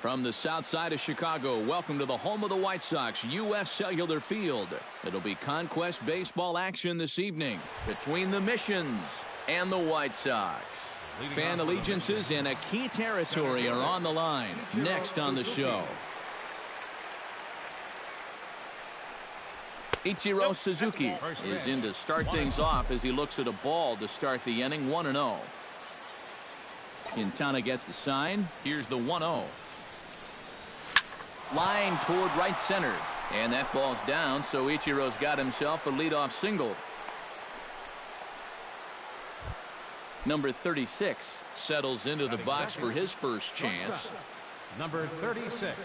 From the south side of Chicago, welcome to the home of the White Sox, U.S. Cellular Field. It'll be Conquest baseball action this evening between the Missions and the White Sox. Fan allegiances in a key territory are on the line. Next on the show, Ichiro Suzuki is in to start things off as he looks at a ball to start the inning. 1-0. Quintana gets the sign. Here's the 1-0. Line toward right center, and that ball's down, so Ichiro's got himself a leadoff single. Number 36 settles into the box for his first chance. Number 36.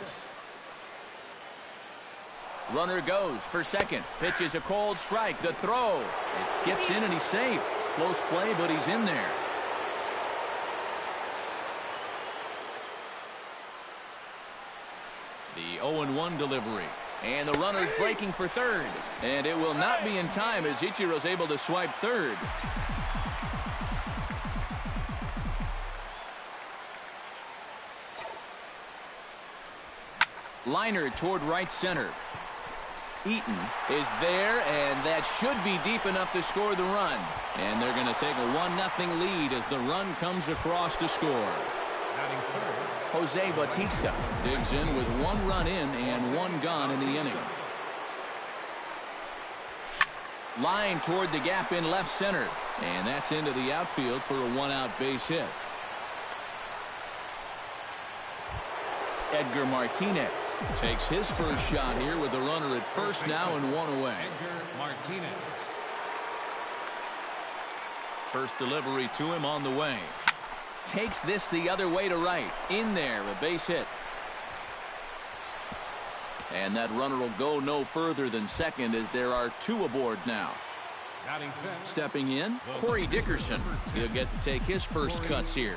Runner goes for second. Pitches a cold strike. The throw. It skips in and he's safe. Close play, but he's in there. The 0-1 delivery. And the runner's breaking for third. And it will not be in time as Ichiro's able to swipe third. Liner toward right center. Eaton is there, and that should be deep enough to score the run. And they're going to take a 1-0 lead as the run comes across to score. Jose Bautista digs in with 1 run in and 1 gone in the inning. Line toward the gap in left center, and that's into the outfield for a 1-out base hit. Edgar Martinez takes his first shot here with the runner at first now and 1 away. Edgar Martinez. First delivery to him on the way. Takes this the other way to right. In there, a base hit. And that runner will go no further than second as there are 2 aboard now. Stepping in, Corey Dickerson. He'll get to take his first cuts here.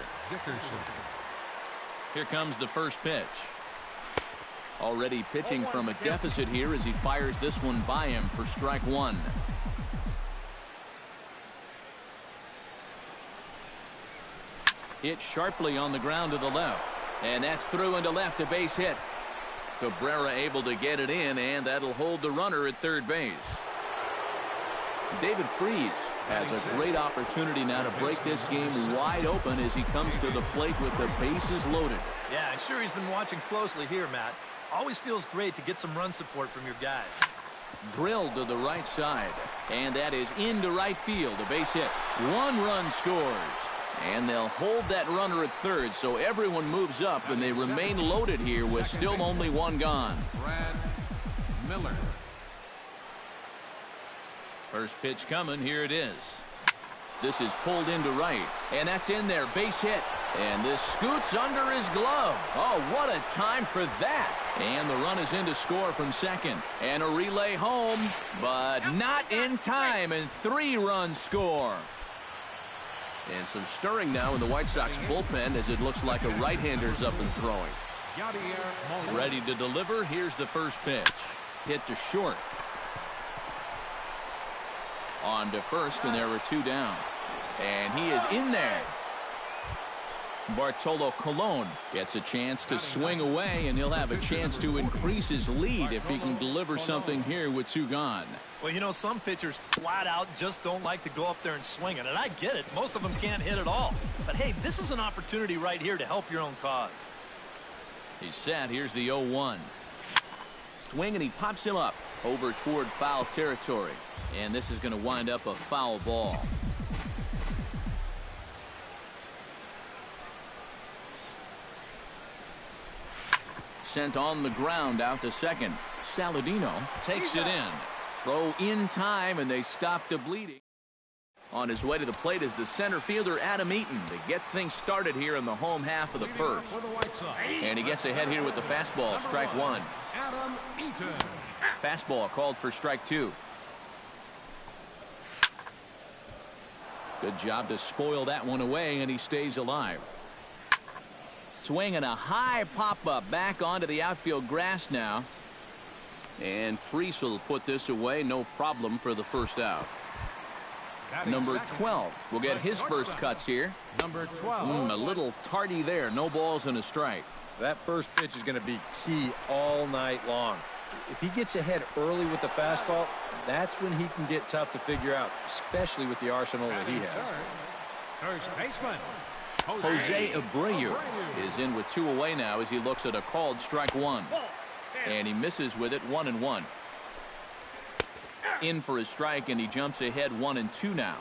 Here comes the first pitch. Already pitching from a deficit here as he fires this one by him for strike 1. Hit sharply on the ground to the left. And that's through into left, a base hit. Cabrera able to get it in, and that'll hold the runner at third base. David Freese has a great opportunity now to break this game wide open as he comes to the plate with the bases loaded. Yeah, I'm sure he's been watching closely here, Matt. Always feels great to get some run support from your guys. Drilled to the right side, and that is into right field, a base hit. 1 run scores. And they'll hold that runner at third, so everyone moves up, and they remain loaded here with still only 1 gone. Brad Miller. First pitch coming. Here it is. This is pulled into right, and that's in there. Base hit. And this scoots under his glove. Oh, what a time for that. And the run is in to score from second. And a relay home, but not in time, and 3 runs score. And some stirring now in the White Sox bullpen as it looks like a right-hander's up and throwing. Ready to deliver. Here's the first pitch. Hit to short. On to first, and there are 2 down. And he is in there. Bartolo Colon gets a chance to swing away, and he'll have a chance to increase his lead if he can deliver something here with 2 gone. Well, you know, some pitchers flat out just don't like to go up there and swing it, and I get it. Most of them can't hit at all. But, hey, this is an opportunity right here to help your own cause. He's set. Here's the 0-1. Swing, and he pops him up over toward foul territory. And this is going to wind up a foul ball. Sent on the ground out to second. Saladino takes it in. Throw in time, and they stop the bleeding. On his way to the plate is the center fielder, Adam Eaton, to get things started here in the home half of the first. And he gets ahead here with the fastball, strike 1. Adam Eaton. Fastball called for strike 2. Good job to spoil that one away, and he stays alive. Swinging a high pop-up back onto the outfield grass now. And Freese will put this away, no problem for the first out. Number 12 will get his first cuts here. Number 12. A little tardy there. No balls and a strike. That first pitch is going to be key all night long. If he gets ahead early with the fastball, that's when he can get tough to figure out, especially with the arsenal that he has. First baseman, Jose Abreu is in with 2 away now as he looks at a called strike 1. And he misses with it, 1-1. In for his strike, and he jumps ahead 1-2 now.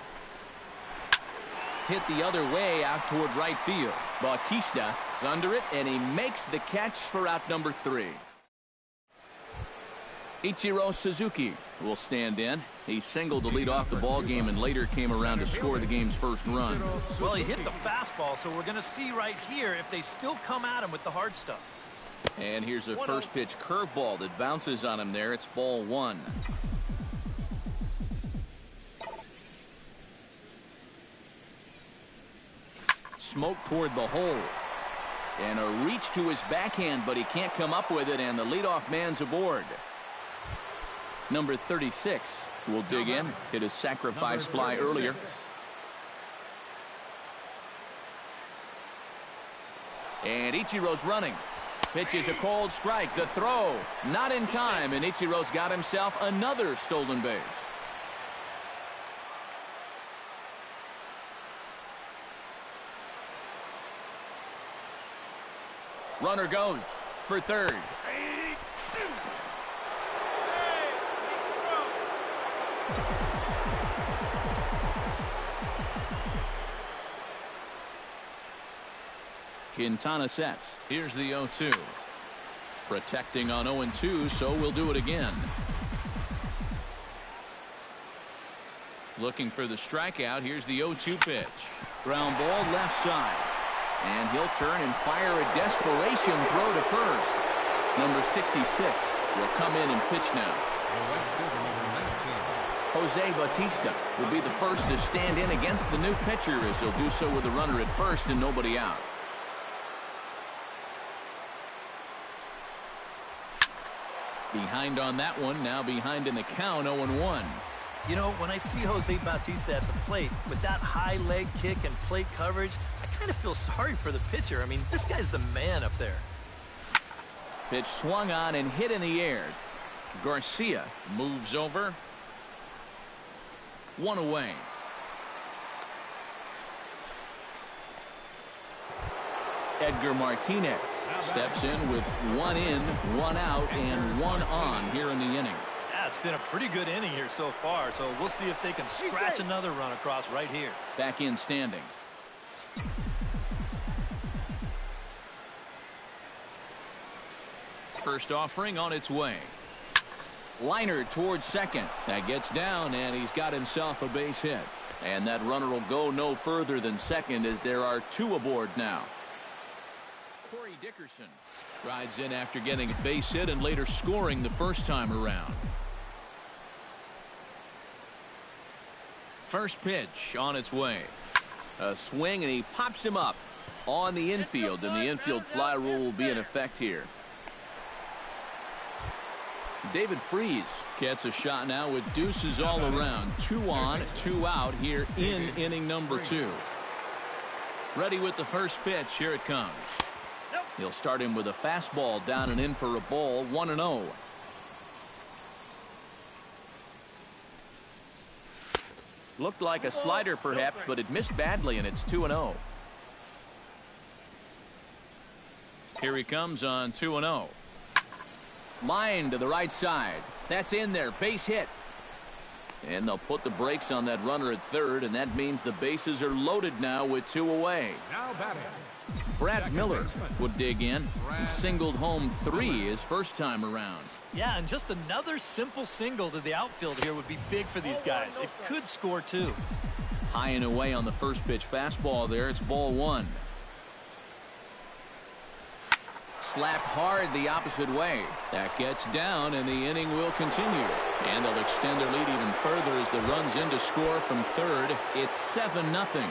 Hit the other way out toward right field. Bautista is under it, and he makes the catch for out number 3. Ichiro Suzuki will stand in. He singled to lead off the ball game and later came around to score the game's first run. Well, he hit the fastball, so we're going to see right here if they still come at him with the hard stuff. And here's a first pitch curveball that bounces on him there. It's ball 1. Smoke toward the hole. And a reach to his backhand, but he can't come up with it, and the leadoff man's aboard. Number 36 will dig in. Hit a sacrifice fly earlier. And Ichiro's running. Pitches a cold strike. The throw not in time, and Ichiro's got himself another stolen base. Runner goes for third. Quintana sets. Here's the 0-2. Protecting on 0-2, so we'll do it again. Looking for the strikeout. Here's the 0-2 pitch. Ground ball left side. And he'll turn and fire a desperation throw to first. Number 66 will come in and pitch now. Jose Bautista will be the first to stand in against the new pitcher as he'll do so with a runner at first and nobody out. Behind on that one, now behind in the count, 0-1. You know, when I see Jose Bautista at the plate with that high leg kick and plate coverage, I kind of feel sorry for the pitcher. I mean, this guy's the man up there. Pitch swung on and hit in the air. Garcia moves over. 1 away. Edgar Martinez steps in with 1 in, 1 out, and 1 on here in the inning. Yeah, it's been a pretty good inning here so far, so we'll see if they can scratch another run across right here. Back in standing. First offering on its way. Liner towards second. That gets down, and he's got himself a base hit. And that runner will go no further than second as there are 2 aboard now. Corey Dickerson rides in after getting a base hit and later scoring the first time around. First pitch on its way. A swing, and he pops him up on the infield, and the infield fly rule will be in effect here. David Freese gets a shot now with deuces all around. 2 on, 2 out here in inning number 2. Ready with the first pitch. Here it comes. He'll start him with a fastball down and in for a ball. 1-0. Looked like a slider perhaps, but it missed badly, and it's 2-0. Here he comes on 2-0. Line to the right side. That's in there. Base hit. And they'll put the brakes on that runner at third, and that means the bases are loaded now with 2 away. Now batting. Brad Miller would dig in. He singled home 3 his first time around. Yeah, and just another simple single to the outfield here would be big for these guys. It could score 2. High and away on the first pitch fastball there. It's ball 1. Slapped hard the opposite way. That gets down, and the inning will continue. And they'll extend their lead even further as the runs in to score from third. It's 7-0.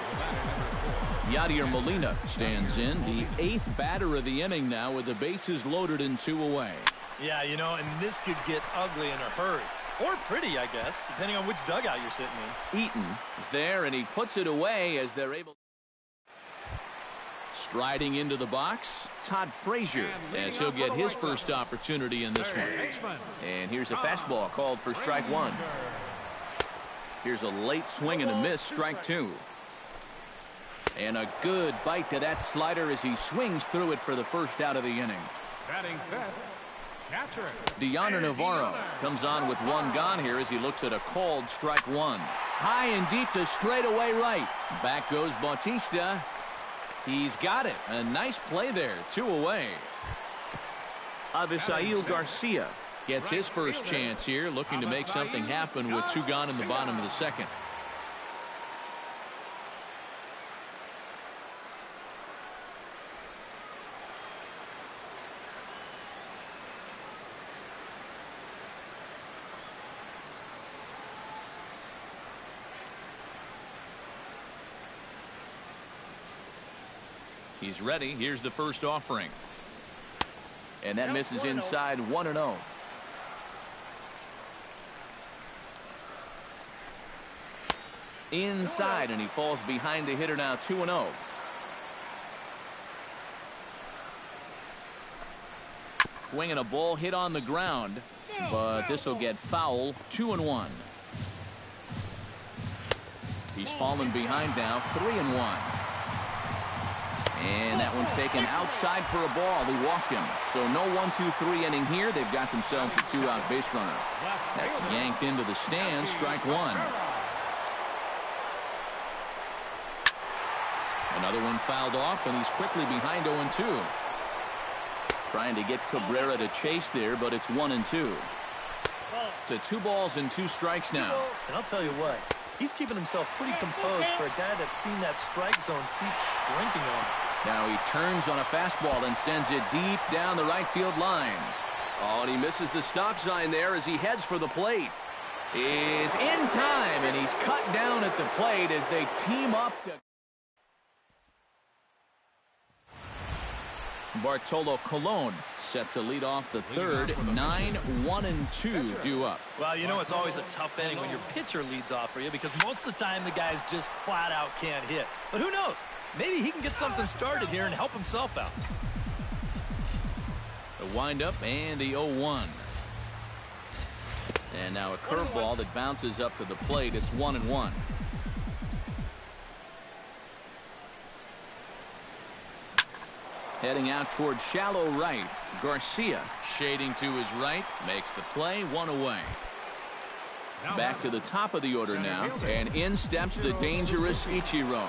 Yadier Molina stands in, the 8th batter of the inning now with the bases loaded and 2 away. Yeah, you know, and this could get ugly in a hurry. Or pretty, I guess, depending on which dugout you're sitting in. Eaton is there, and he puts it away as they're able. Striding into the box, Todd Frazier, as he'll get his first opportunity in this one. And here's a fastball called for strike one. Here's a late swing and a miss, strike two. And a good bite to that slider as he swings through it for the first out of the inning. Batting fifth, catcher Deoner Navarro comes on with one gone here as he looks at a called strike one. High and deep to straightaway right. Back goes Bautista. He's got it. A nice play there. 2 away. Avisail Garcia gets his first chance here, looking to make something happen with 2 gone in the bottom of the second. He's ready. Here's the first offering. And that misses inside 1-0. Inside, and he falls behind the hitter now, 2-0. Swinging a ball hit on the ground, but this will get foul, 2-1. He's fallen behind now, 3-1. And that one's taken outside for a ball. They walked him. So no 1-2-3 inning here. They've got themselves a 2-out base runner. That's yanked into the stands. Strike one. Another one fouled off, and he's quickly behind 0-2. Trying to get Cabrera to chase there, but it's 1-2. To 2 balls and 2 strikes now. And I'll tell you what, he's keeping himself pretty composed for a guy that's seen that strike zone keep shrinking on him. Now he turns on a fastball and sends it deep down the right field line. Oh, and he misses the stop sign there as he heads for the plate. Is in time, and he's cut down at the plate as they team up to... Bartolo Colon set to lead off the third. 9-1-2 due up. Well, you know, it's always a tough inning when your pitcher leads off for you because most of the time the guys just flat out can't hit. But who knows? Maybe he can get something started here and help himself out. The windup and the 0-1. And now a curveball that bounces up to the plate. It's 1-1. Heading out toward shallow right. Garcia shading to his right. Makes the play. 1 away. Back to the top of the order now. And in steps the dangerous Ichiro.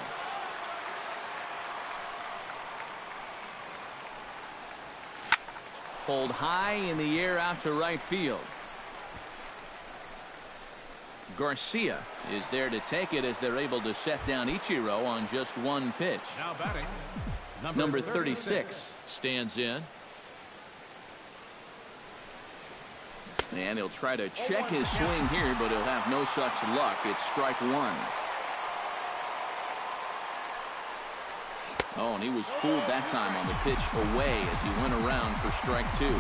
Pulled high in the air out to right field. Garcia is there to take it as they're able to set down Ichiro on just 1 pitch. now batting Number 36 stands in. And he'll try to check his swing here, but he'll have no such luck. It's strike one. Oh, and he was fooled that time on the pitch away as he went around for strike two.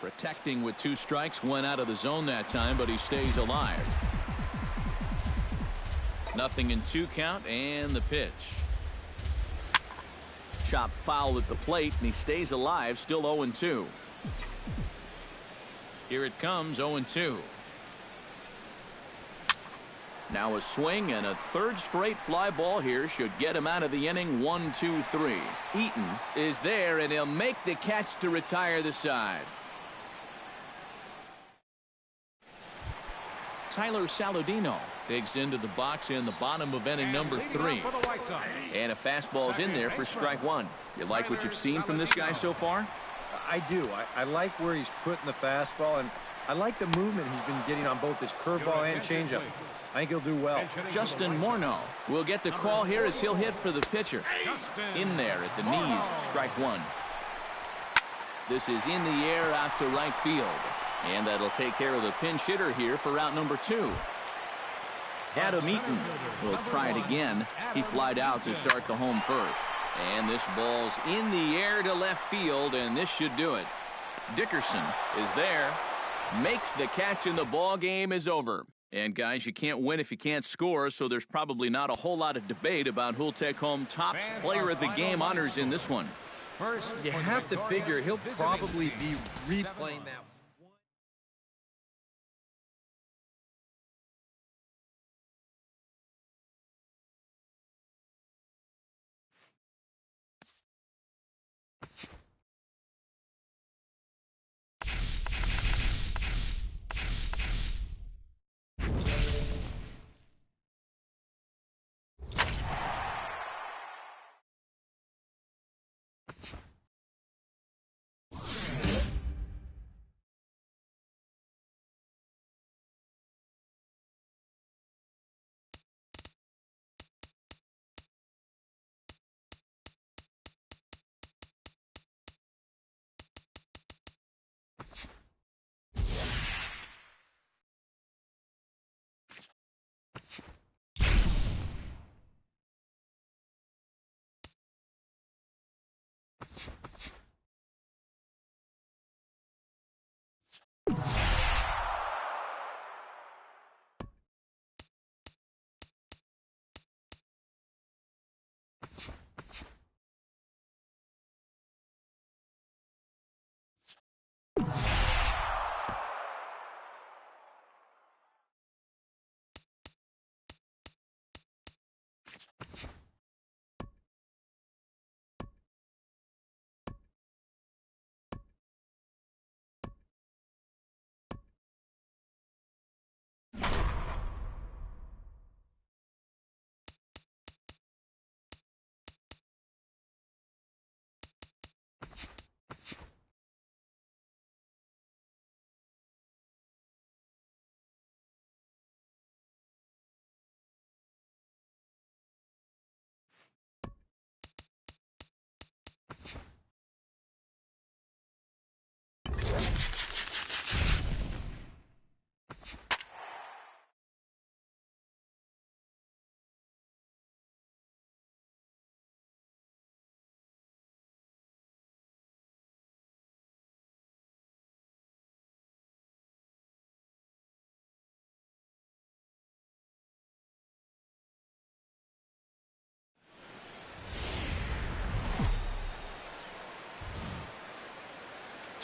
Protecting with 2 strikes, went out of the zone that time, but he stays alive. 0-2 count, and the pitch. Chop foul at the plate, and he stays alive, still 0-2. Here it comes, 0-2. Now a swing and a 3rd straight fly ball here should get him out of the inning. 1-2-3. Eaton is there, and he'll make the catch to retire the side. Tyler Saladino digs into the box in the bottom of inning number 3. And a fastball's in there for strike one. You like what you've seen from this guy so far? I do. I like where he's putting the fastball, and I like the movement he's been getting on both his curveball and changeup. I think he'll do well. Justin Morneau will get the call here as he'll hit for the pitcher. In there at the knees, strike one. This is in the air out to right field. And that'll take care of the pinch hitter here for route number 2. Adam Eaton will try it again. He flied out to start the home first. And this ball's in the air to left field, and this should do it. Dickerson is there, makes the catch, and the ball game is over. And, guys, you can't win if you can't score, so there's probably not a whole lot of debate about who'll take home top player of the game honors in this one. First, You have to figure he'll probably be replaying that.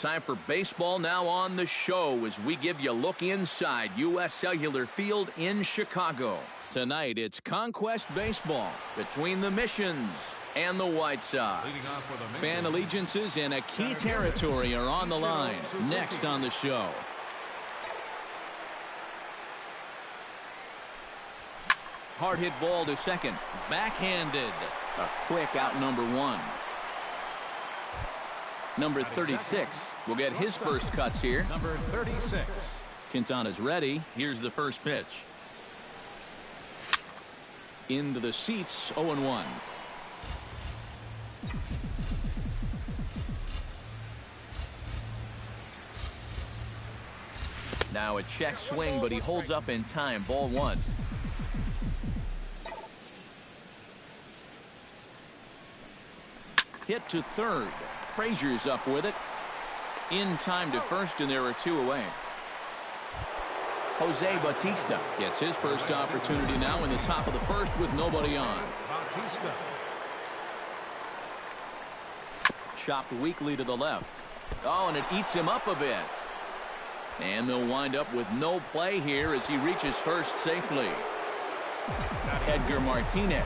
Time for baseball now on the show as we give you a look inside U.S. Cellular Field in Chicago. Tonight, it's Conquest Baseball between the Missions and the White Sox. Fan allegiances in a key territory are on the line. Next on the show. Hard hit ball to second. Backhanded. A quick out number one. Number 36 will get his first cuts here. Number 36. Quintana's ready. Here's the first pitch. Into the seats, 0-1. Now a check swing, but he holds up in time. Ball one. Hit to third. Frazier's up with it. In time to first, and there are two away. Jose Bautista gets his first opportunity now in the top of the first with nobody on. Bautista. Chopped weakly to the left. Oh, and it eats him up a bit. And they'll wind up with no play here as he reaches first safely. Edgar Martinez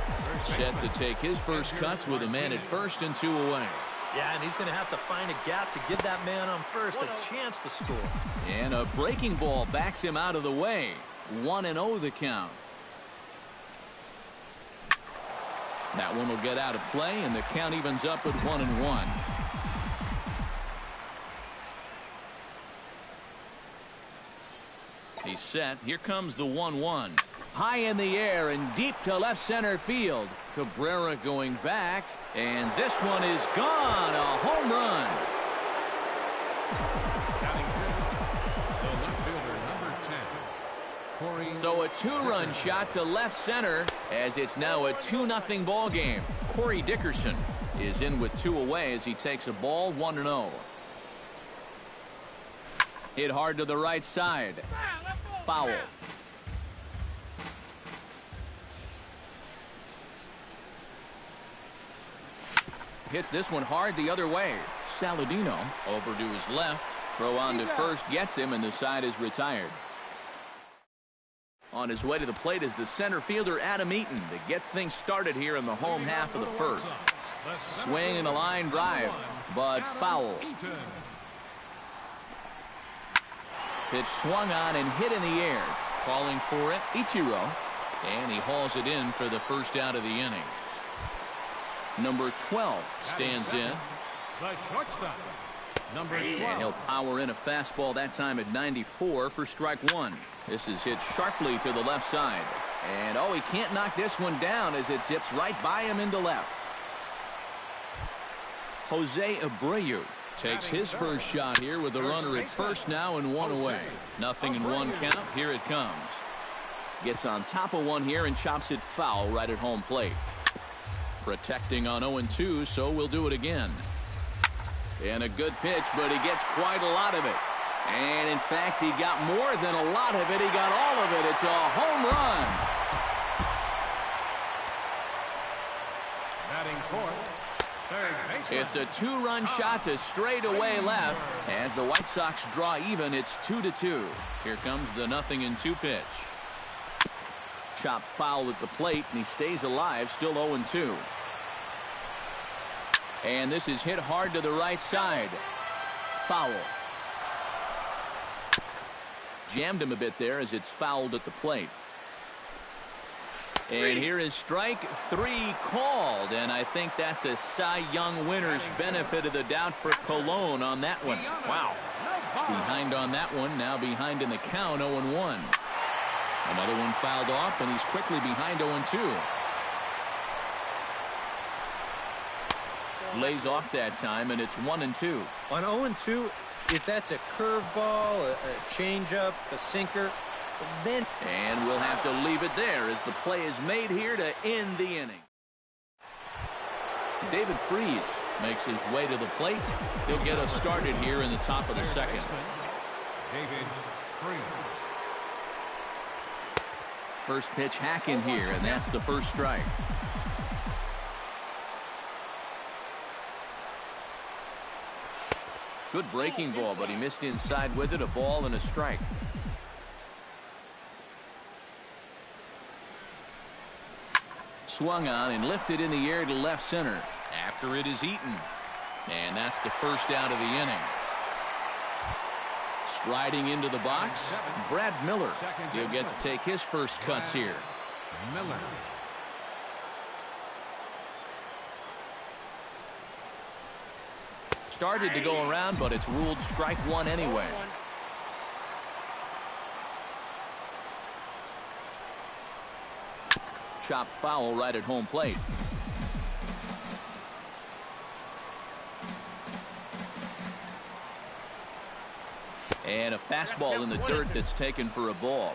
set to take his first cuts with a man at first and two away. Yeah, and he's going to have to find a gap to give that man on first a chance to score. And a breaking ball backs him out of the way. 1-0 the count. That one will get out of play, and the count evens up at 1-1. He's set. Here comes the 1-1. High in the air and deep to left center field. Cabrera going back, and this one is gone. A home run. The left fielder, number 10. Corey. So a two-run shot to left center as it's now a 2-0 ball game. Corey Dickerson is in with two away as he takes a ball. 1-0. Hit hard to the right side. Foul. hits this one hard the other way. Saladino over to his left. Throw on to first gets him, and the side is retired. On his way to the plate is the center fielder, Adam Eaton, to get things started here in the home half of the first. Swing and a line drive, but foul. Pitch swung on and hit in the air. Calling for it, Ichiro. And he hauls it in for the first out of the inning. Number 12 stands in. The shortstop, number 12. And he'll power in a fastball that time at 94 for strike one. This is hit sharply to the left side. And, oh, he can't knock this one down as it zips right by him into left. Jose Abreu takes his first shot here with a runner at first now and one away. Nothing in one count. Here it comes. Gets on top of one here and chops it foul right at home plate. Protecting on 0-2, so we'll do it again. And a good pitch, but he gets quite a lot of it. And, in fact, he got more than a lot of it. He got all of it. It's a home run. Batting fourth, third baseman. It's a two-run shot to straightaway left. As the White Sox draw even, it's 2-2. Here comes the 0-2 pitch. Chopped foul at the plate, and he stays alive, still 0-2. And this is hit hard to the right side. Foul. Jammed him a bit there as it's fouled at the plate. And here is strike three called, and I think that's a Cy Young winner's benefit of the doubt for Colon on that one. Wow. Behind on that one, now behind in the count, 0-1. Another one fouled off, and he's quickly behind 0-2. Lays off that time, and it's 1-2. On 0-2, if that's a curveball, a changeup, a sinker, then... And we'll have to leave it there as the play is made here to end the inning. David Freese makes his way to the plate. He'll get us started here in the top of the second. David Freese. First pitch hacking here, and that's the first strike. Good breaking ball, but he missed inside with it. A ball and a strike. Swung on and lifted in the air to left center. After it is Eaton. And that's the first out of the inning. Striding into the box, Brad Miller. He'll get to take his first cuts here. Miller. Started to go around, but it's ruled strike one anyway. Chopped foul right at home plate. And a fastball in the dirt that's taken for a ball.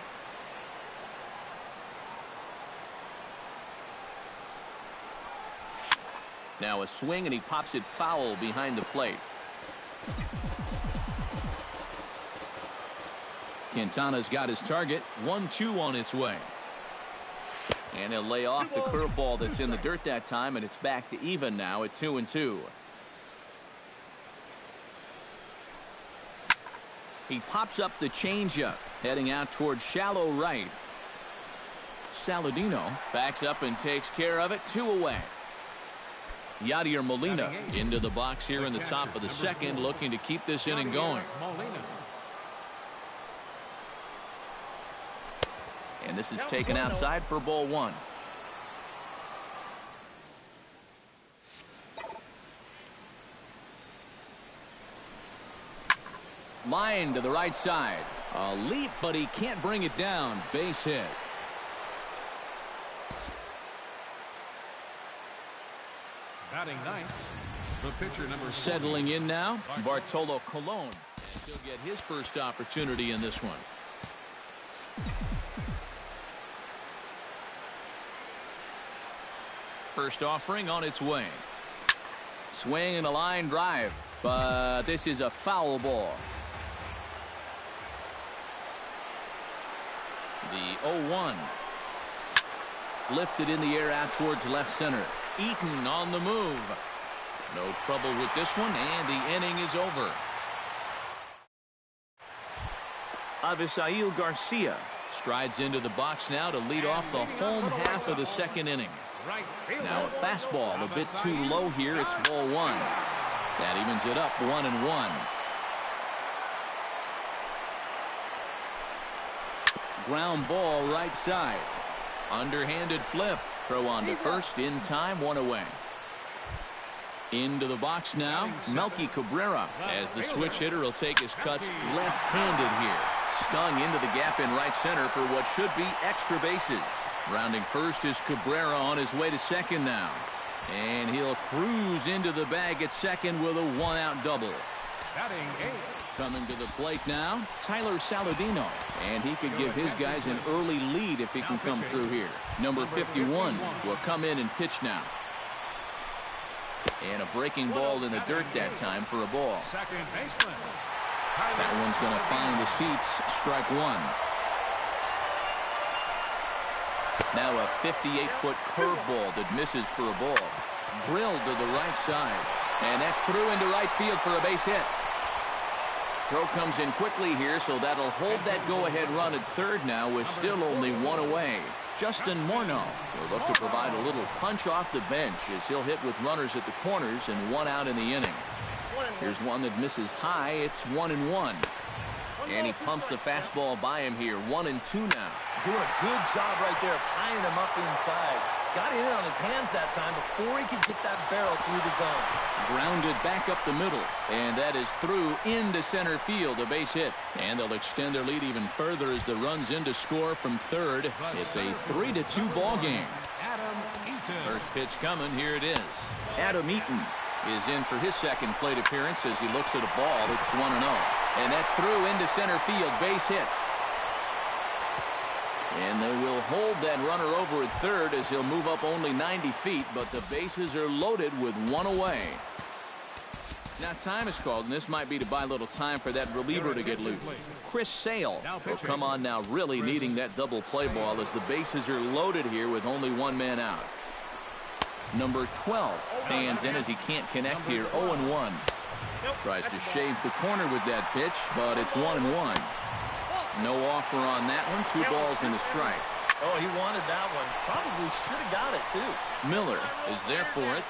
Now a swing, and he pops it foul behind the plate. Quintana's got his target. 1-2 on its way. And he'll lay off the curveball that's in the dirt that time, and it's back to even now at 2-2. He pops up the changeup, heading out towards shallow right. Saladino backs up and takes care of it. 2 away. Yadier Molina into the box here in the top of the second, looking to keep this inning going. And this is taken outside for ball one. Line to the right side. A leap, but he can't bring it down. Base hit. Batting ninth, the pitcher number Settling in now, Bartolo Colon. He'll get his first opportunity in this one. First offering on its way. Swing and a line drive, but this is a foul ball. The 0-1. Lifted in the air out towards left center. Eaton on the move. No trouble with this one, and the inning is over. Avisail Garcia strides into the box now to lead off the home half of the second inning. Now a fastball a bit too low here. It's ball one. That evens it up 1-1. Ground ball right side. Underhanded flip. Throw on to first in time, one away. Into the box now, Melky Cabrera, as the switch hitter will take his cuts left-handed here. Stung into the gap in right center for what should be extra bases. Rounding first is Cabrera on his way to second now. And he'll cruise into the bag at second with a one-out double. Coming to the plate now, Tyler Saladino. And he could give his guys an early lead if he can come through here. Number 51 will come in and pitch now. And a breaking ball in the dirt that time for a ball. That one's going to find the seats. Strike one. Now a 58-foot curveball that misses for a ball. Drilled to the right side. And that's through into right field for a base hit. Throw comes in quickly here, so that'll hold that go-ahead run at third now with still only one away. Justin Morneau will look to provide a little punch off the bench as he'll hit with runners at the corners and one out in the inning. Here's one that misses high. It's 1-1. And he pumps the fastball by him here. 1-2 now. Doing a good job right there of tying him up inside. Got it in on his hands that time before he could get that barrel through the zone. Grounded back up the middle. And that is through into center field. A base hit. And they'll extend their lead even further as the run's in to score from third. It's a 3-2 ball game. First pitch coming. Here it is. Adam Eaton is in for his second plate appearance as he looks at a ball. It's 1-0. And that's through into center field. Base hit. And they will hold that runner over at third as he'll move up only 90 feet, but the bases are loaded with one away. Now time is called, and this might be to buy a little time for that reliever to get loose. Chris Sale will come on now, really needing that double play ball as the bases are loaded here with only one man out. Number 12 stands in as he can't connect here. 0-1. Tries to shave the corner with that pitch, but it's 1-1. No offer on that one. 2 balls and a strike. Oh, he wanted that one. Probably should have got it, too. Miller is there for it.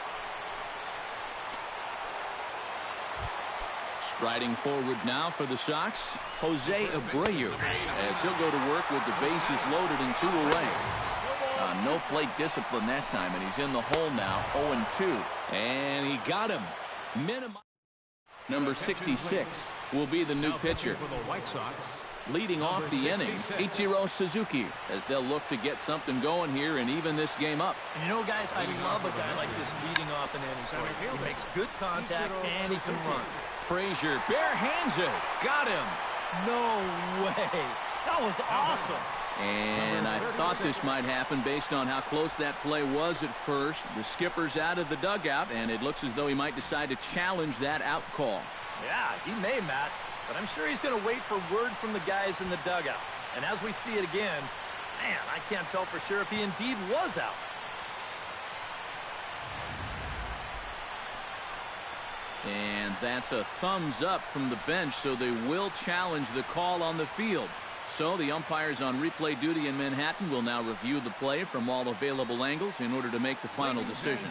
Striding forward now for the Sox, Jose Abreu, as he'll go to work with the bases loaded and 2 away. No plate discipline that time, and he's in the hole now, 0-2. And he got him. Number 66 will be the new pitcher. Leading off the inning, Ichiro Suzuki, as they'll look to get something going here and even this game up. And you know, guys, I love a guy like this leading off an inning for you. He makes good contact and he can run. Frazier, bare hands it. Got him. No way. That was awesome. And I thought this might happen based on how close that play was at first. The skipper's out of the dugout, and it looks as though he might decide to challenge that out call. Yeah, he may, Matt. But I'm sure he's going to wait for word from the guys in the dugout. And as we see it again, man, I can't tell for sure if he indeed was out. And that's a thumbs up from the bench, so they will challenge the call on the field. So the umpires on replay duty in Manhattan will now review the play from all available angles in order to make the final decision.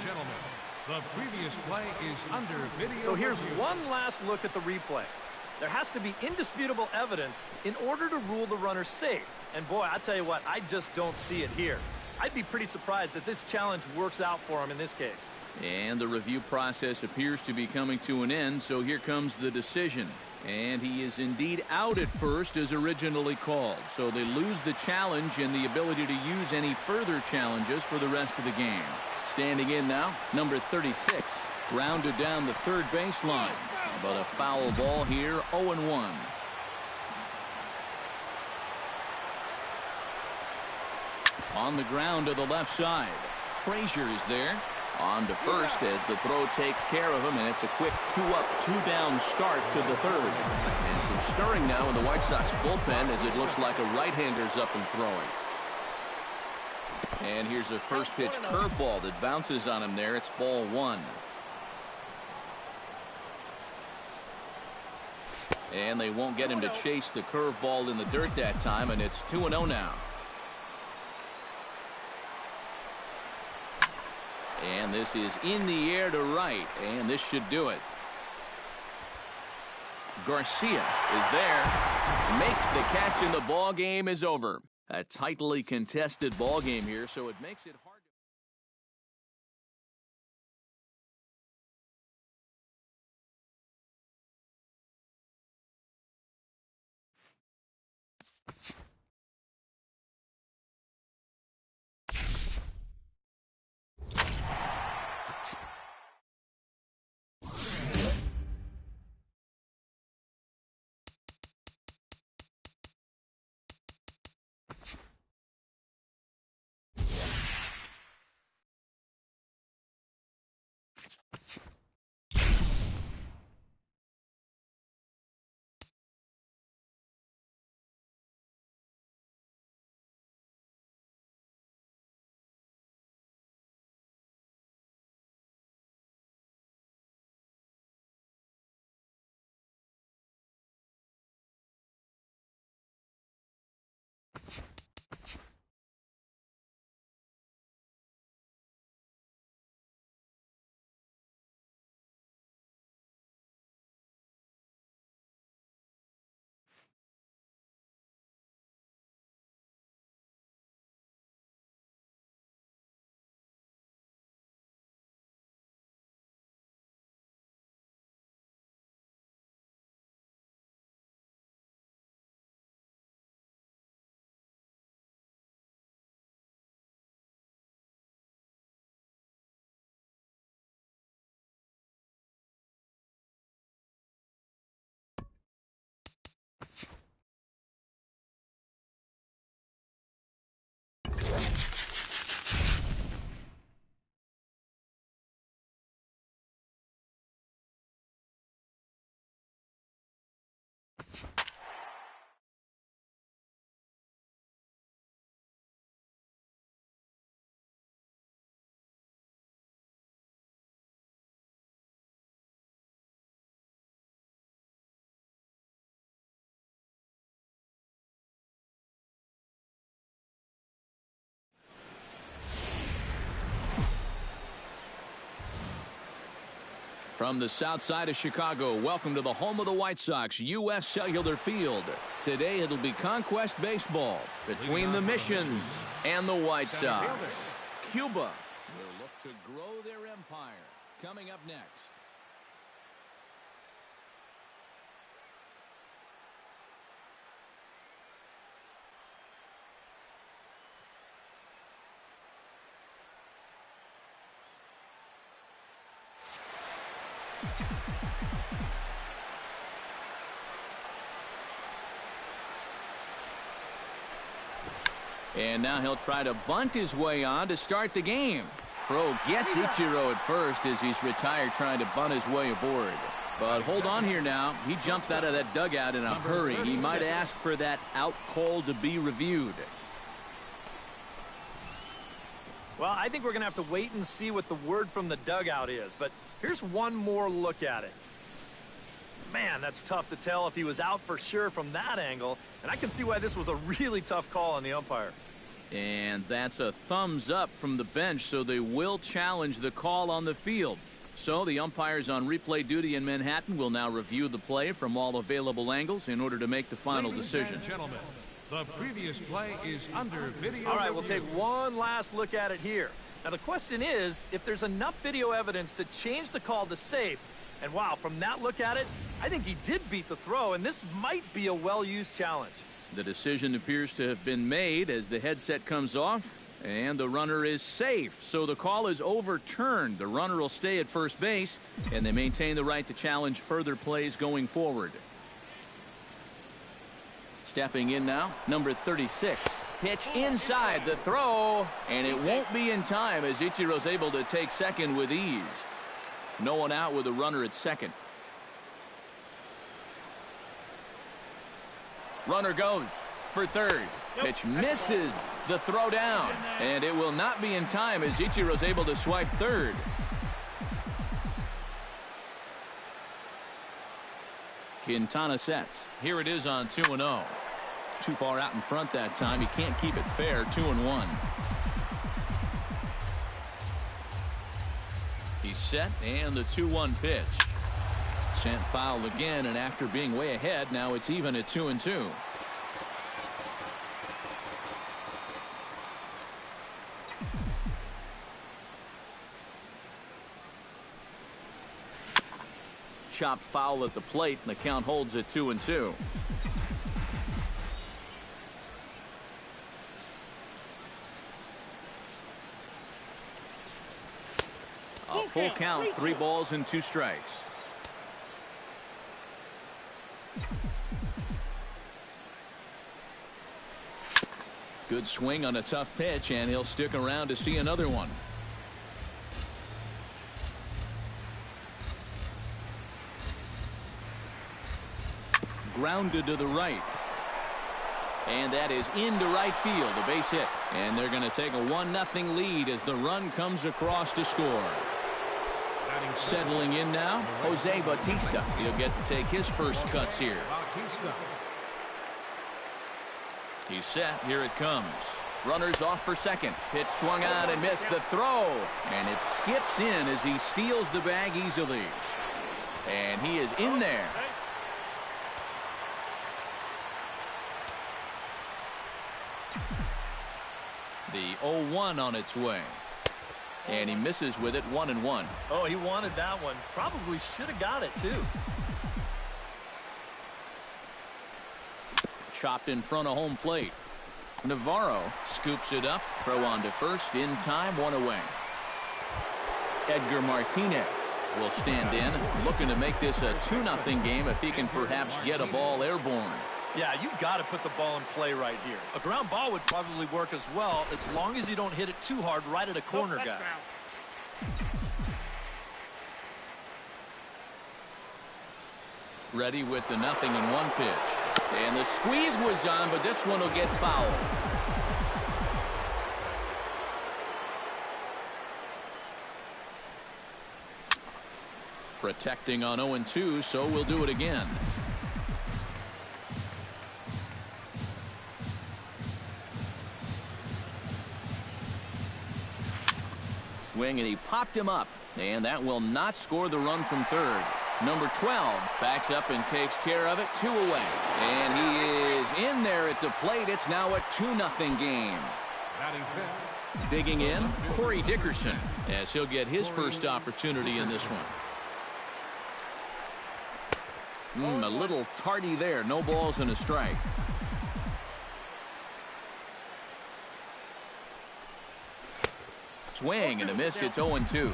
The previous play is under video. So here's one last look at the replay. There has to be indisputable evidence in order to rule the runner safe. And boy, I tell you what, I just don't see it here. I'd be pretty surprised if this challenge works out for him in this case. And the review process appears to be coming to an end, so here comes the decision. And he is indeed out at first as originally called. So they lose the challenge and the ability to use any further challenges for the rest of the game. Standing in now, number 36, grounded down the third baseline. But a foul ball here, 0-1. On the ground to the left side. Frazier is there. On to first as the throw takes care of him, and it's a quick 2-up, 2-down start to the third. And some stirring now in the White Sox bullpen as it looks like a right-hander's up and throwing. And here's a first pitch curveball that bounces on him there. It's ball 1. And they won't get him to chase the curveball in the dirt that time, and it's 2-0 now. And this is in the air to right, and this should do it. Garcia is there, makes the catch, and the ball game is over. A tightly contested ball game here, so it makes it hard. From the south side of Chicago, welcome to the home of the White Sox, U.S. Cellular Field. Today it'll be Conquest Baseball between the Missions and the White Sox. Cuba will look to grow their empire. Coming up next. And now he'll try to bunt his way on to start the game. Throw gets Ichiro at first as he's retired trying to bunt his way aboard. But hold on here now. He jumped out of that dugout in a hurry. He might ask for that out call to be reviewed. Well, I think we're going to have to wait and see what the word from the dugout is. But here's one more look at it. Man, that's tough to tell if he was out for sure from that angle. And I can see why this was a really tough call on the umpire. And that's a thumbs up from the bench, so they will challenge the call on the field. So the umpires on replay duty in Manhattan will now review the play from all available angles in order to make the final decision. Ladies and gentlemen, the previous play is under video. All right, we'll take one last look at it here. Now, the question is, if there's enough video evidence to change the call to safe, and wow, from that look at it, I think he did beat the throw, and this might be a well-used challenge. The decision appears to have been made as the headset comes off, and the runner is safe. So the call is overturned. The runner will stay at first base, and they maintain the right to challenge further plays going forward. Stepping in now, number 36. Pitch inside the throw, and it won't be in time as Ichiro's able to take second with ease. No one out with a runner at second. Runner goes for third. Pitch misses the throw down, and it will not be in time as Ichiro's able to swipe third. Quintana sets. Here it is on 2-0. Too far out in front that time. He can't keep it fair. 2-1. He's set, and the 2-1 pitch. Sent foul again, and after being way ahead, now it's even at 2-2. Chopped foul at the plate, and the count holds at 2-2. A full count, 3 balls and 2 strikes. Good swing on a tough pitch, and he'll stick around to see another one. Grounded to the right. And that is into right field, a base hit. And they're going to take a 1-0 lead as the run comes across to score. Settling in now, Jose Bautista. He'll get to take his first cuts here. He's set. Here it comes. Runners off for second. Pitch swung on and missed the throw. And it skips in as he steals the bag easily. And he is in there. The 0-1 on its way. And he misses with it. 1-1. Oh, he wanted that one. Probably should have got it, too. Chopped in front of home plate. Navarro scoops it up. Throw on to first. In time. 1 away. Edgar Martinez will stand in. Looking to make this a 2-0 game if he can perhaps get a ball airborne. Yeah, you got to put the ball in play right here. A ground ball would probably work as well, as long as you don't hit it too hard right at a corner guy. Ready with the 0-1 pitch. And the squeeze was on, but this one will get fouled. Protecting on 0-2, so we'll do it again. Swing, and he popped him up, and that will not score the run from third. Number 12 backs up and takes care of it. 2 away, and he is in there at the plate. It's now a 2-0 game. Digging in, Corey Dickerson, as he'll get his first opportunity in this one. A little tardy there. No balls and a strike. Swing and a miss. It's 0-2.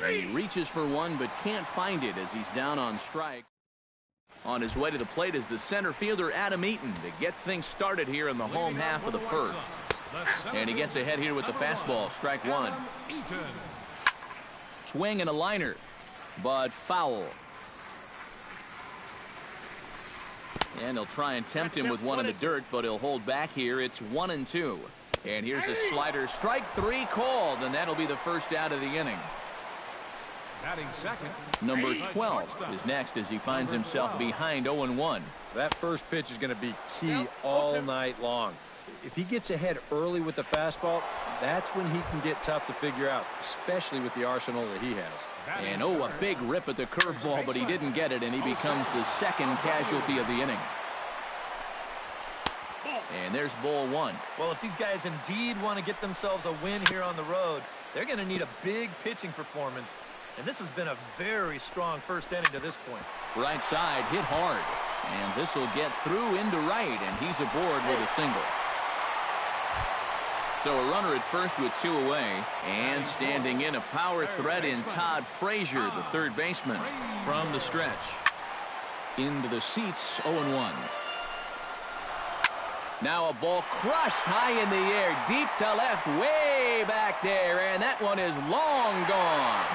He reaches for one but can't find it as he's down on strike. On his way to the plate is the center fielder Adam Eaton to get things started here in the home half of the first. And he gets ahead here with the fastball. Strike 1. Swing and a liner, but foul. And he'll try and tempt him with one in the dirt, but he'll hold back here. It's 1-2. And here's a slider. Strike 3 called, and that'll be the first out of the inning. Number 12 is next as he finds himself behind 0-1. That first pitch is going to be key all night long. If he gets ahead early with the fastball, that's when he can get tough to figure out, especially with the arsenal that he has. And a big rip at the curveball, but he didn't get it, and he becomes the second casualty of the inning. And there's ball 1. Well, if these guys indeed want to get themselves a win here on the road, they're going to need a big pitching performance. And this has been a very strong first inning to this point. Right side hit hard. And this will get through into right, and he's aboard with a single. So a runner at first with 2 away. And standing in a power threat in Todd Frazier, the third baseman, from the stretch. Into the seats, 0-1. Now a ball crushed high in the air, deep to left, way back there, and that one is long gone.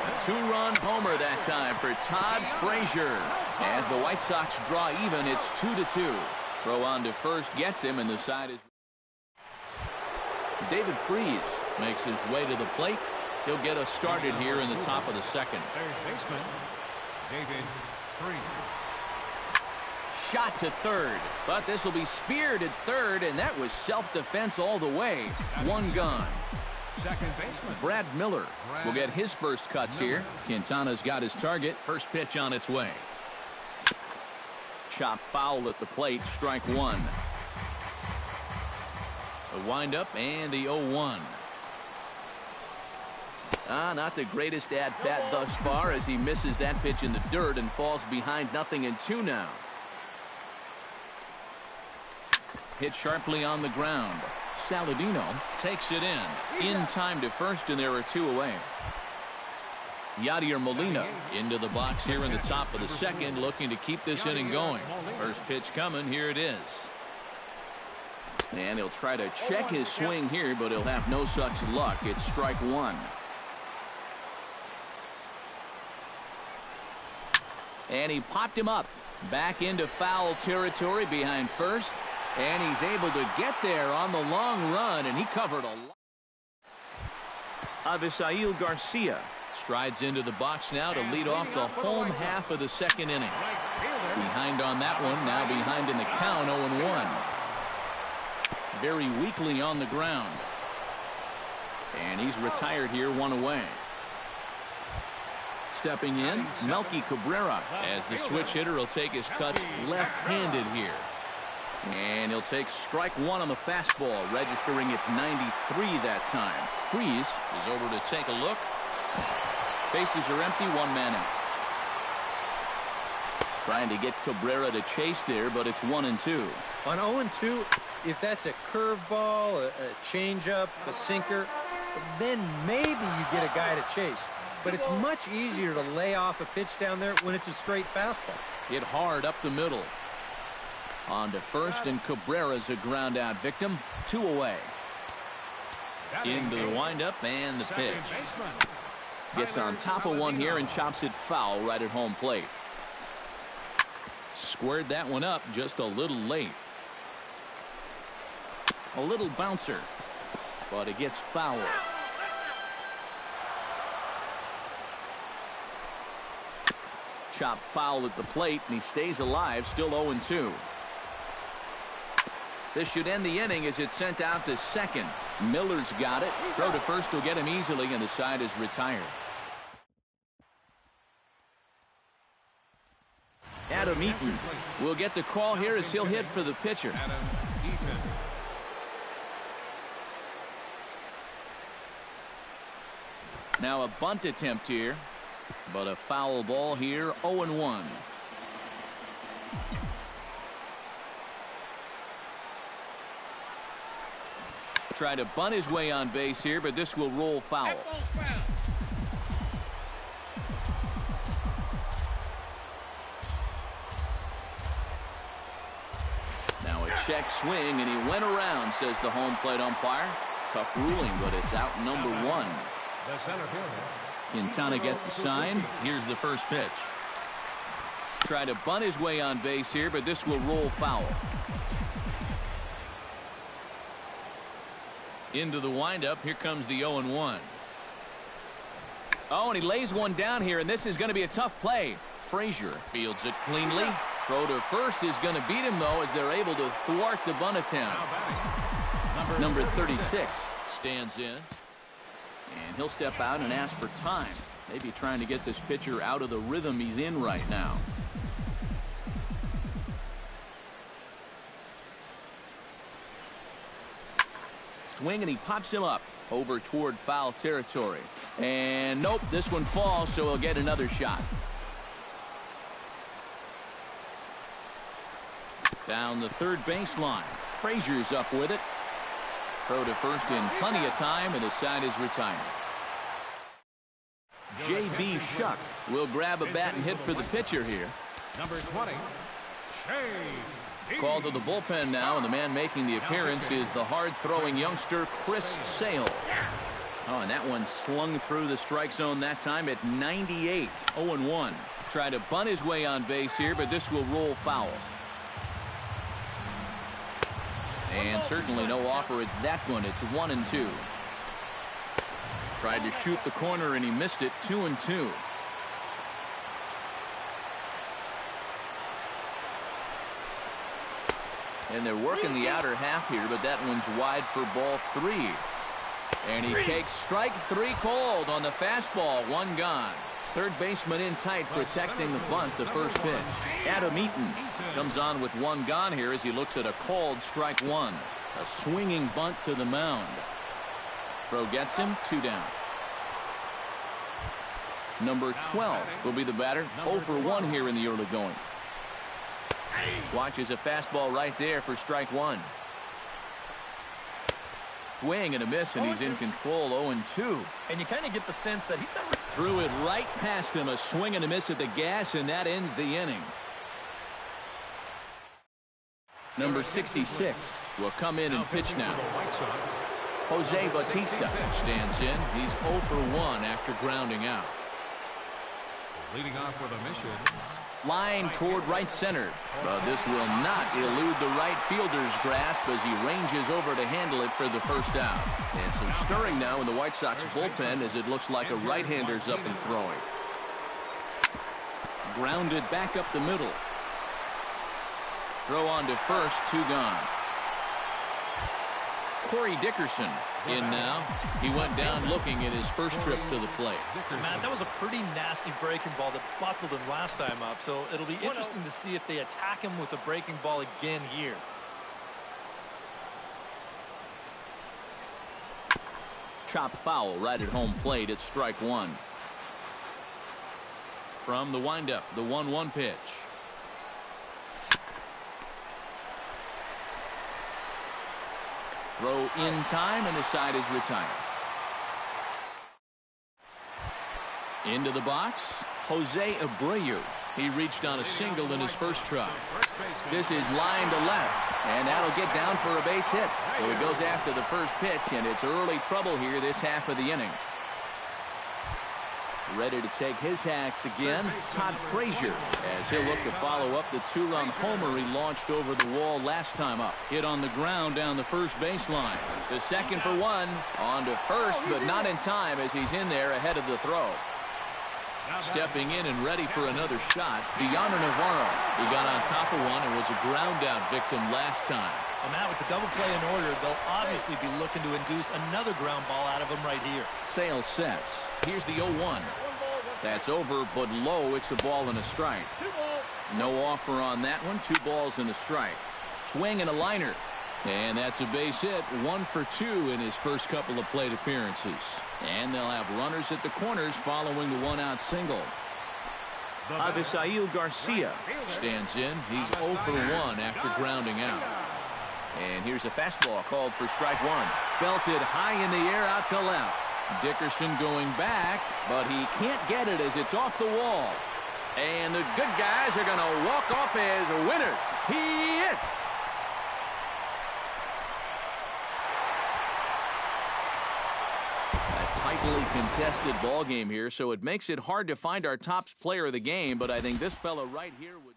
A 2-run homer that time for Todd Frazier. As the White Sox draw even, it's 2-2. Throw on to first gets him, and the side is... David Freese makes his way to the plate. He'll get us started here in the top of the second. Third baseman, David Freese. Shot to third, but this will be speared at third, and that was self-defense all the way. One gone. Second baseman, Brad Miller will get his first cuts here. Quintana's got his target. First pitch on its way. Chop foul at the plate. Strike one. The windup and the 0-1. Not the greatest at-bat thus far as he misses that pitch in the dirt and falls behind 0-2 now. Hit sharply on the ground. Saladino takes it in time to first, and there are two away. Yadier Molina into the box here in the top of the second, looking to keep this inning going. First pitch coming. Here it is. And he'll try to check his swing here, but he'll have no such luck. It's strike one. And he popped him up. Back into foul territory behind first. And he's able to get there on the long run, and he covered a lot. Avisail Garcia strides into the box now to lead off the home half of the second inning. Behind on that one, now behind in the count, 0-1. Very weakly on the ground. And he's retired here, one away. Stepping in, Melky Cabrera, as the switch hitter will take his cuts left-handed here. And he'll take strike one on the fastball, registering at 93 that time. Freese is over to take a look. Bases are empty, one man out. Trying to get Cabrera to chase there, but it's 1-2. On 0-2, if that's a curveball, a changeup, a sinker, then maybe you get a guy to chase. But it's much easier to lay off a pitch down there when it's a straight fastball. Hit hard up the middle. On to first, and Cabrera's a ground out victim. Two away. Into the windup and the pitch. Gets on top of one here and chops it foul right at home plate. Squared that one up just a little late. A little bouncer, but it gets foul. Chop foul at the plate, and he stays alive, still 0-2. This should end the inning as it's sent out to second. Miller's got it. Throw to first will get him easily, and the side is retired. Adam Eaton will get the call here as he'll hit for the pitcher. Now a bunt attempt here, but a foul ball here, 0-1. Try to bunt his way on base here, but this will roll foul. Now a check swing, and he went around, says the home plate umpire. Tough ruling, but it's out number one. The center fielder. Quintana gets the sign. Here's the first pitch. Try to bunt his way on base here, but this will roll foul. Into the windup. Here comes the 0-1. Oh, and he lays one down here, and this is going to be a tough play. Frazier fields it cleanly. Throw to first is going to beat him, though, as they're able to thwart the bunt attempt. Number 36 stands in. And he'll step out and ask for time. Maybe trying to get this pitcher out of the rhythm he's in right now. Swing, and he pops him up over toward foul territory. And nope, this one falls, so he'll get another shot. Down the third baseline. Frazier's up with it. Throw to first in plenty of time, and the side is retired. J.B. Shuck will grab a bat and hit for the pitcher here. Number 20, Shea. Called to the bullpen now, and the man making the appearance is the hard-throwing youngster Chris Sale. Oh, and that one slung through the strike zone that time at 98. 0-1. Try to bunt his way on base here, but this will roll foul. And certainly no offer at that one. It's 1-2. Tried to shoot the corner and he missed it. 2-2. And they're working the outer half here, but that one's wide for ball 3. And he takes strike 3 called on the fastball. 1 gone. Third baseman in tight, protecting the bunt, the first pitch. Adam Eaton comes on with 1 gone here as he looks at a called strike 1. A swinging bunt to the mound. Throw gets him, 2 down. Number 12 will be the batter. 0 for 1 here in the early going. Watches a fastball right there for strike 1. Swing and a miss, and he's in control. 0-2. And you kind of get the sense that he's not... Threw it right past him. A swing and a miss at the gas, and that ends the inning. Number 66 will come in and pitch now. Jose Bautista stands in. He's 0 for 1 after grounding out. Leading off with a mission. Line toward right center, but this will not elude the right fielder's grasp as he ranges over to handle it for the first out. And some stirring now in the White Sox bullpen as it looks like a right-hander's up and throwing. Grounded back up the middle. Throw on to first, 2 gone. Corey Dickerson in now. He went down looking at his first trip to the plate. Matt, that was a pretty nasty breaking ball that buckled him last time up, so it'll be interesting to see if they attack him with a breaking ball again here. Chop foul right at home plate. It's strike 1. From the windup, the 1-1 pitch. Throw in time, and the side is retired. Into the box, Jose Abreu. He reached on a single in his first try. This is line to left, and that'll get down for a base hit. So he goes after the first pitch, and it's early trouble here this half of the inning. Ready to take his hacks again, Todd Frazier, as he'll look to follow up the 2-run homer he launched over the wall last time up. Hit on the ground down the first baseline. The second for 1, on to first, but not in time as he's in there ahead of the throw. Stepping in and ready for another shot, Diana Navarro. He got on top of one and was a ground out victim last time. And Matt, with the double play in order, they'll obviously be looking to induce another ground ball out of him right here. Sale sets. Here's the 0-1. That's over, but low. It's a ball and a strike. No offer on that one. 2 balls and a strike. Swing and a liner. And that's a base hit. 1 for 2 in his first couple of plate appearances. And they'll have runners at the corners following the 1-out single. Avisail Garcia stands in. He's 0 for 1 after grounding out. And here's a fastball called for strike 1. Belted high in the air out to left. Dickerson going back, but he can't get it as it's off the wall. And the good guys are going to walk off as a winner. He is. A tightly contested ball game here, so it makes it hard to find our top player of the game, but I think this fella right here would seem...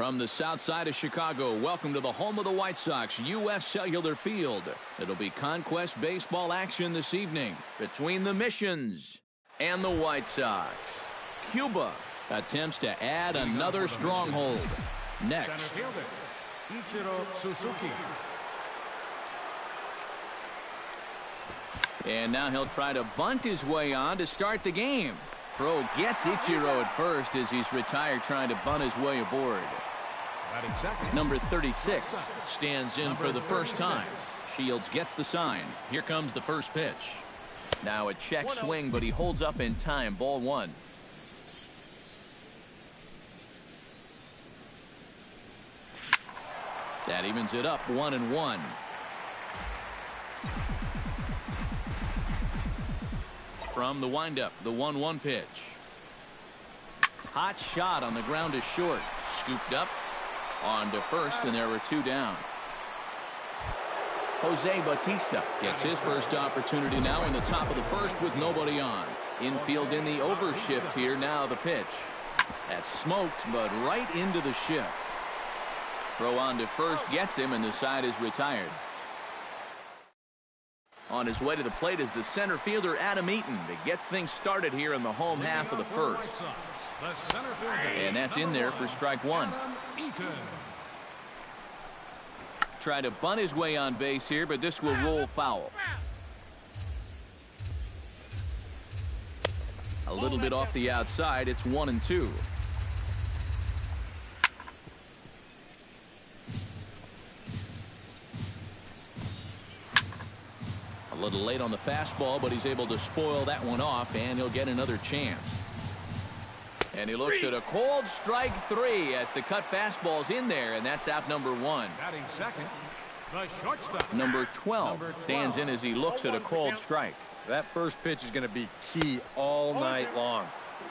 From the south side of Chicago, welcome to the home of the White Sox, U.S. Cellular Field. It'll be Conquest baseball action this evening between the Missions and the White Sox. Cuba attempts to add another stronghold. Next. Center fielder, Ichiro Suzuki. And now he'll try to bunt his way on to start the game. Throw gets Ichiro at first as he's retired trying to bunt his way aboard. Number 36 stands in for the first time. Shields gets the sign. Here comes the first pitch. Now a check swing, but he holds up in time. Ball one. That evens it up 1-1. From the windup, the 1-1 pitch. Hot shot on the ground is short. Scooped up on to first, and there were two down. Jose Bautista gets his first opportunity now in the top of the first with nobody on. Infield in the overshift here. Now the pitch. That's smoked, but right into the shift. Throw on to first gets him, and the side is retired. On his way to the plate is the center fielder Adam Eaton to get things started here in the home half of the first. And that's in there for strike one. Try to bunt his way on base here, but this will roll foul. A little bit off the outside. It's 1-2. A little late on the fastball, but he's able to spoil that one off, and he'll get another chance. And he looks at a cold strike three as the cut fastball's in there, and that's out number one. Batting second, the shortstop. Number 12 stands in as he looks at a cold strike. That first pitch is going to be key all night long.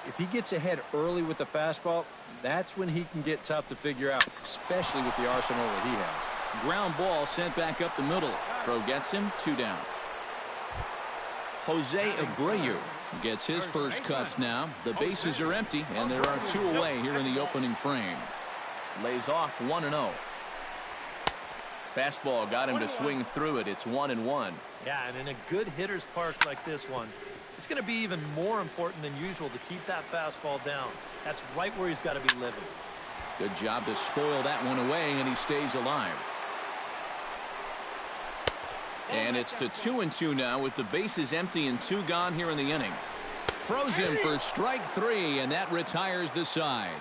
If he gets ahead early with the fastball, that's when he can get tough to figure out, especially with the arsenal that he has. Ground ball sent back up the middle. Throw gets him, two down. Jose Abreu gets his first cuts now. The bases are empty, and there are two away here in the opening frame. Lays off 1-0. Fastball got him to swing through it. It's 1-1. Yeah, and in a good hitter's park like this one, it's going to be even more important than usual to keep that fastball down. That's right where he's got to be living. Good job to spoil that one away, and he stays alive. And it's to 2-2 now with the bases empty and two gone here in the inning. Throws him for strike three, and that retires the side.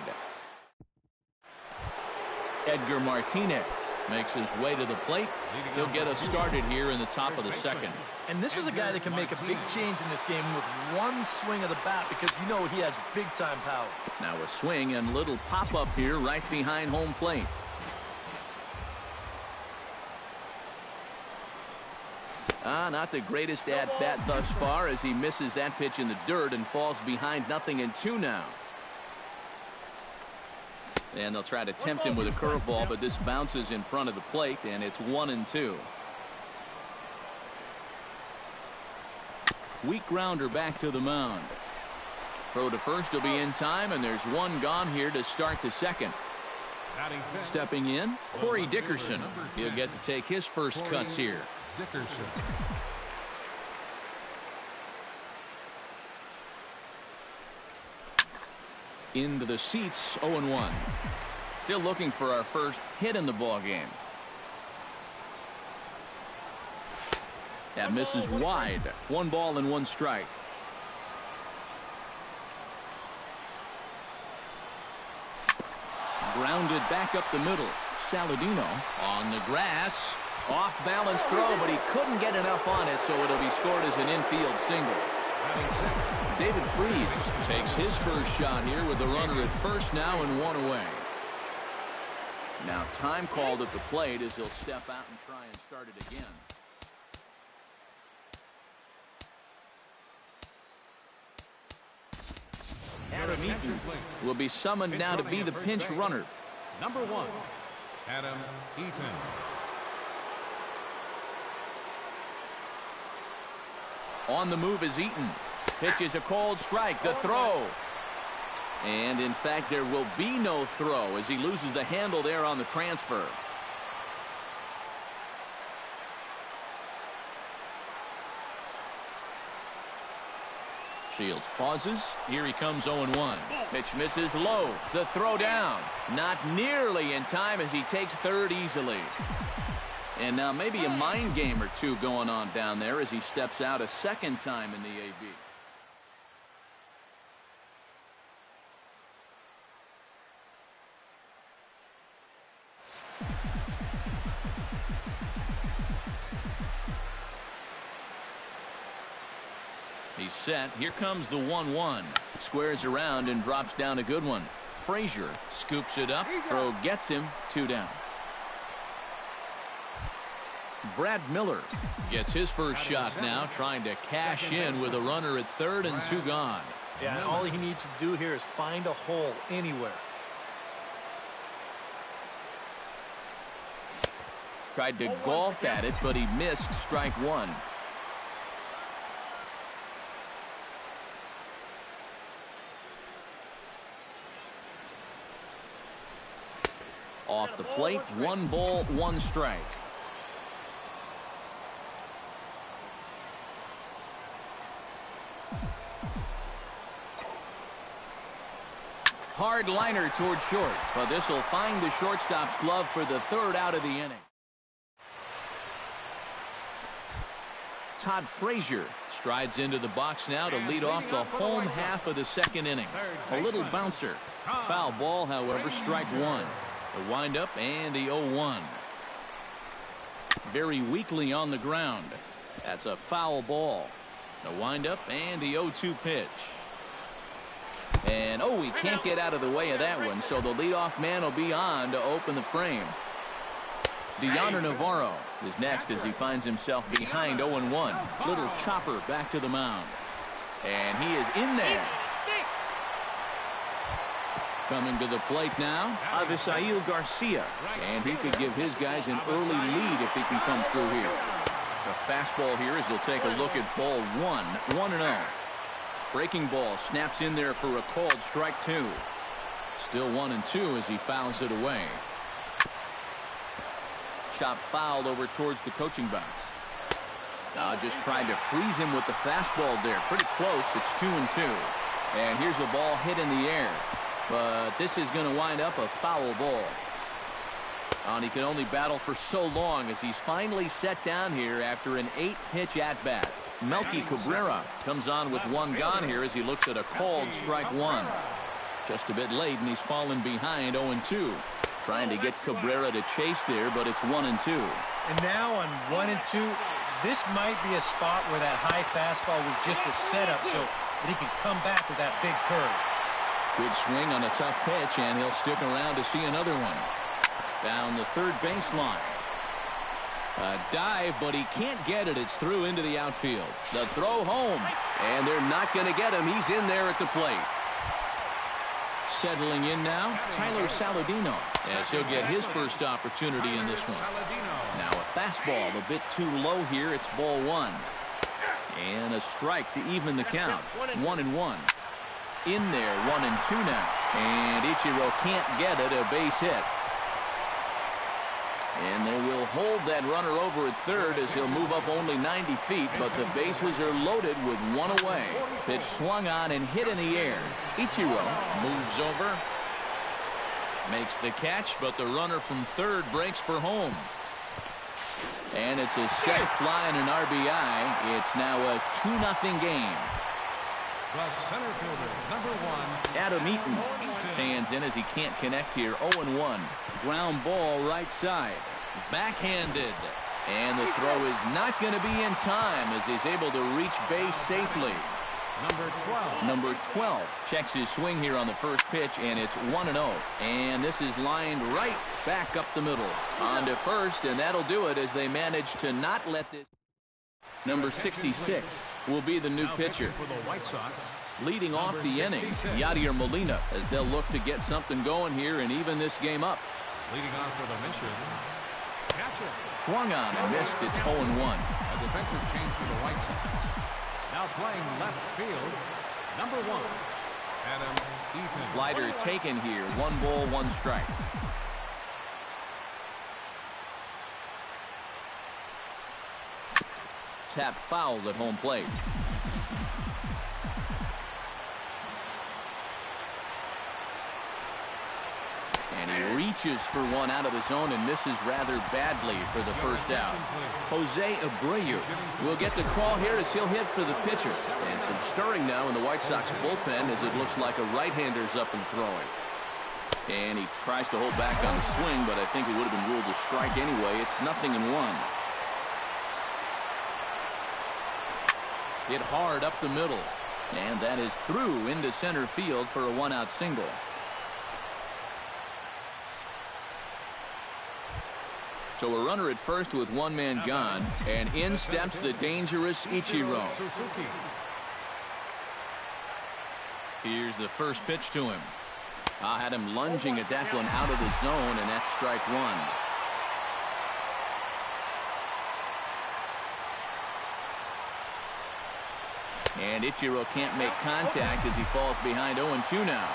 Edgar Martinez makes his way to the plate. He'll get us started here in the top of the second. And this is a guy that can make a big change in this game with one swing of the bat because you know he has big-time power. Now a swing and little pop-up here right behind home plate. Not the greatest at-bat thus far as he misses that pitch in the dirt and falls behind 0-2 now. And they'll try to tempt him with a curveball, but this bounces in front of the plate, and it's 1-2. Weak grounder back to the mound. Throw to first will be in time, and there's one gone here to start the second. Stepping in, Corey Dickerson. He'll get to take his first cuts here. Dickerson. Into the seats, 0-1. Still looking for our first hit in the ball game. That misses wide. 1 ball and 1 strike. Grounded back up the middle. Saladino on the grass. Off balance throw, but he couldn't get enough on it, so it'll be scored as an infield single. David Freese takes his first shot here with the runner at first now and 1 away. Now time called at the plate as he'll step out and try and start it again. Adam Eaton will be summoned now to be the pinch runner. Number 1, Adam Eaton. On the move is Eaton. Pitches a cold strike. The throw. And, in fact, there will be no throw as he loses the handle there on the transfer. Shields pauses. Here he comes 0-1. Pitch misses low. The throw down. Not nearly in time as he takes third easily. And now maybe a mind game or two going on down there as he steps out a second time in the AB. He's set. Here comes the 1-1. Squares around and drops down a good one. Frazier scoops it up. Throw gets him. 2 down. Brad Miller gets his first shot now, trying to cash in with a runner at third and 2 gone. Yeah, and all he needs to do here is find a hole anywhere. Tried to golf at it, but he missed strike 1. Off the plate, 1 ball, 1 strike. Hard liner toward short, but this will find the shortstop's glove for the 3rd out of the inning. Todd Frazier strides into the box now to lead off the home half of the 2nd inning. A little bouncer. Foul ball, however, strike 1. The windup and the 0-1. Very weakly on the ground. That's a foul ball. The windup and the 0-2 pitch. And, he can't get out of the way of that one, so the leadoff man will be on to open the frame. Deoner Navarro is next as he finds himself behind 0-1. Little chopper back to the mound. And he is in there. Coming to the plate now, Avisail Garcia. And he could give his guys an early lead if he can come through here. The fastball here as he'll take a look at ball 1. 1-0. Breaking ball snaps in there for a called strike 2. Still 1-2 as he fouls it away. Chop fouled over towards the coaching box. Just trying to freeze him with the fastball there. Pretty close. It's 2-2. And here's a ball hit in the air. But this is going to wind up a foul ball. And he can only battle for so long as he's finally set down here after an 8-pitch at-bat. Melky Cabrera comes on with 1 gone here as he looks at a called strike 1. Just a bit late, and he's fallen behind 0-2. Trying to get Cabrera to chase there, but it's 1-2. And now on 1-2, this might be a spot where that high fastball was just a setup so that he can come back with that big curve. Good swing on a tough pitch, and he'll stick around to see another one. Down the third baseline. A dive, but he can't get it. It's through into the outfield. The throw home, and they're not going to get him. He's in there at the plate. Settling in now, Tyler Saladino, as he'll get his first opportunity in this one. Now a fastball a bit too low here. It's ball 1. And a strike to even the count. 1-1. In there, 1-2 now. And Ichiro can't get it. A base hit. And they will hold that runner over at third as he'll move up only 90 feet, but the bases are loaded with 1 away. Pitch swung on and hit in the air. Ichiro moves over, makes the catch, but the runner from third breaks for home. And it's a safe fly and an RBI. It's now a 2-0 game. The center fielder, number 1. Adam Eaton stands in as he can't connect here. 0-1. Ground ball right side. Backhanded. And the throw is not going to be in time as he's able to reach base safely. Number 12 checks his swing here on the first pitch, and it's 1-0. And this is lined right back up the middle. On to first, and that'll do it as they manage to not let this. Number 66 will be the new pitcher. Leading off the inning, Yadier Molina, as they'll look to get something going here and even this game up. Leading off for the mission, catcher. Swung on and missed. It's 0-1. A defensive change for the White Sox. Now playing left field, number 1. Adam Eaton. Slider taken here. 1 ball, 1 strike. Tap fouled at home plate. And he reaches for one out of the zone and misses rather badly for the first out. Jose Abreu will get the call here as he'll hit for the pitcher. And some stirring now in the White Sox bullpen as it looks like a right-hander's up and throwing. And he tries to hold back on the swing, but I think it would have been ruled a strike anyway. It's 0-1. Hit hard up the middle. And that is through into center field for a 1-out single. So a runner at first with 1 man gone, and in steps the dangerous Ichiro. Here's the first pitch to him. I had him lunging at that one out of the zone, and that's strike 1. And Ichiro can't make contact as he falls behind 0-2 now.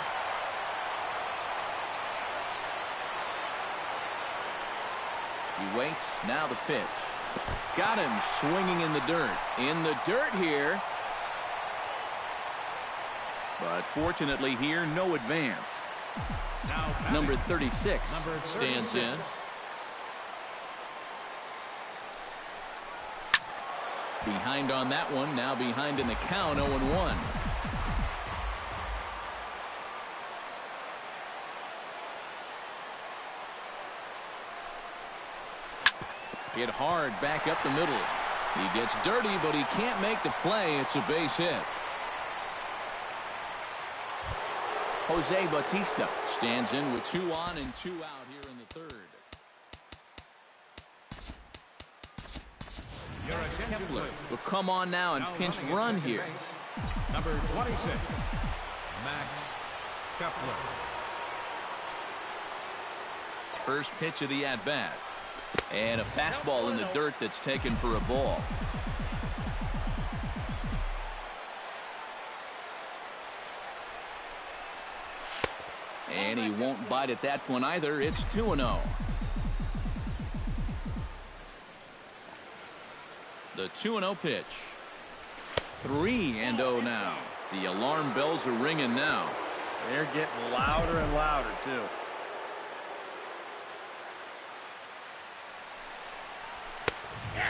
He waits. Now the pitch. Got him swinging in the dirt. In the dirt here. But fortunately here, no advance. Number 36 stands in. Behind on that one. Now behind in the count, 0-1. Hit hard back up the middle. He gets dirty, but he can't make the play. It's a base hit. Jose Bautista stands in with 2 on and 2 out here in the third. Kepler will come on now and pinch run here. Number 26, Max Kepler. First pitch of the at-bat. And a fastball in the dirt that's taken for a ball. And he won't bite at that one either. It's 2-0. The 2-0 pitch. 3-0 now. The alarm bells are ringing now. They're getting louder and louder, too.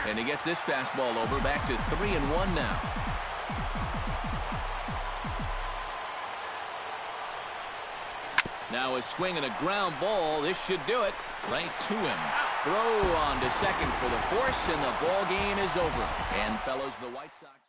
And he gets this fastball over, back to 3-1 now. Now a swing and a ground ball. This should do it. Right to him. Throw on to second for the force, and the ball game is over. And fellows, the White Sox